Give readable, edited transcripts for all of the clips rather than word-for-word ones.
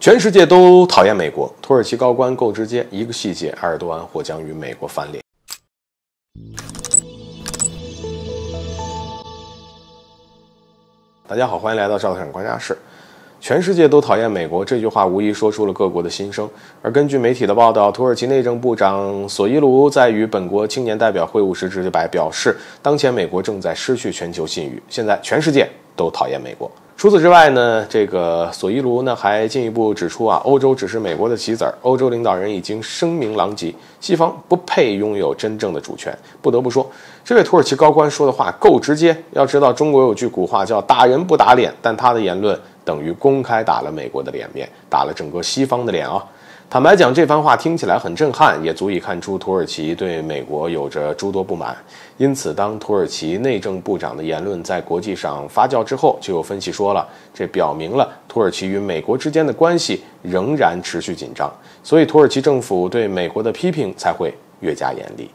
全世界都讨厌美国，土耳其高官够直接，一个细节，埃尔多安或将与美国翻脸。大家好，欢迎来到赵太观察室。全世界都讨厌美国这句话无疑说出了各国的心声。而根据媒体的报道，土耳其内政部长索伊卢在与本国青年代表会晤时直白表示，当前美国正在失去全球信誉，现在全世界都讨厌美国。除此之外呢，这个索伊卢呢还进一步指出欧洲只是美国的棋子儿，欧洲领导人已经声名狼藉，西方不配拥有真正的主权。不得不说，这位土耳其高官说的话够直接。要知道，中国有句古话叫打人不打脸，但他的言论等于公开打了美国的脸面，打了整个西方的脸啊！坦白讲，这番话听起来很震撼，也足以看出土耳其对美国有着诸多不满。因此，当土耳其内政部长的言论在国际上发酵之后，就有分析说了，这表明了土耳其与美国之间的关系仍然持续紧张，所以土耳其政府对美国的批评才会越加严厉。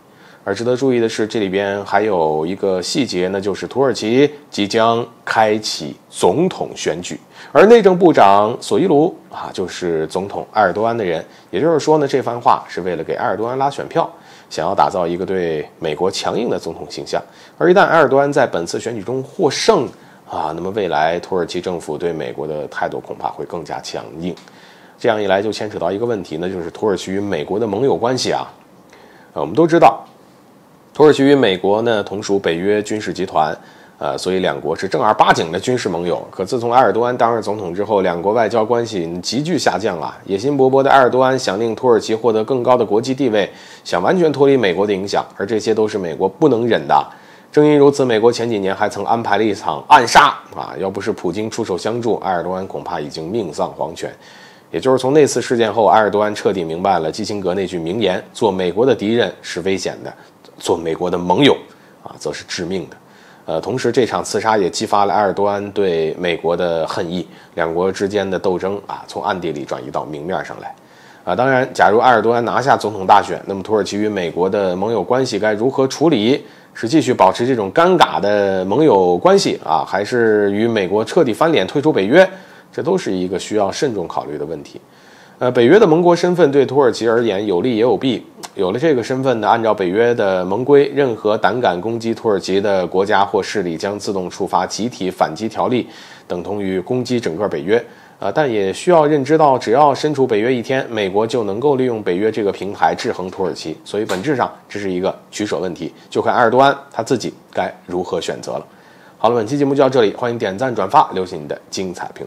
而值得注意的是，这里边还有一个细节，那就是土耳其即将开启总统选举，而内政部长索伊卢就是总统埃尔多安的人。也就是说呢，这番话是为了给埃尔多安拉选票，想要打造一个对美国强硬的总统形象。而一旦埃尔多安在本次选举中获胜那么未来土耳其政府对美国的态度恐怕会更加强硬。这样一来就牵扯到一个问题，那就是土耳其与美国的盟友关系我们都知道，土耳其与美国呢同属北约军事集团，所以两国是正儿八经的军事盟友。可自从埃尔多安当上总统之后，两国外交关系急剧下降野心勃勃的埃尔多安想令土耳其获得更高的国际地位，想完全脱离美国的影响，而这些都是美国不能忍的。正因如此，美国前几年还曾安排了一场暗杀要不是普京出手相助，埃尔多安恐怕已经命丧黄泉。也就是从那次事件后，埃尔多安彻底明白了基辛格那句名言：做美国的敌人是危险的，做美国的盟友则是致命的。同时这场刺杀也激发了埃尔多安对美国的恨意，两国之间的斗争从暗地里转移到明面上来。当然，假如埃尔多安拿下总统大选，那么土耳其与美国的盟友关系该如何处理？是继续保持这种尴尬的盟友关系还是与美国彻底翻脸退出北约？这都是一个需要慎重考虑的问题。北约的盟国身份对土耳其而言有利也有弊。有了这个身份呢，按照北约的盟规，任何胆敢攻击土耳其的国家或势力将自动触发集体反击条例，等同于攻击整个北约。但也需要认知到，只要身处北约一天，美国就能够利用北约这个平台制衡土耳其。所以本质上这是一个取舍问题，就看埃尔多安他自己该如何选择了。好了，本期节目就到这里，欢迎点赞转发，留下你的精彩评论。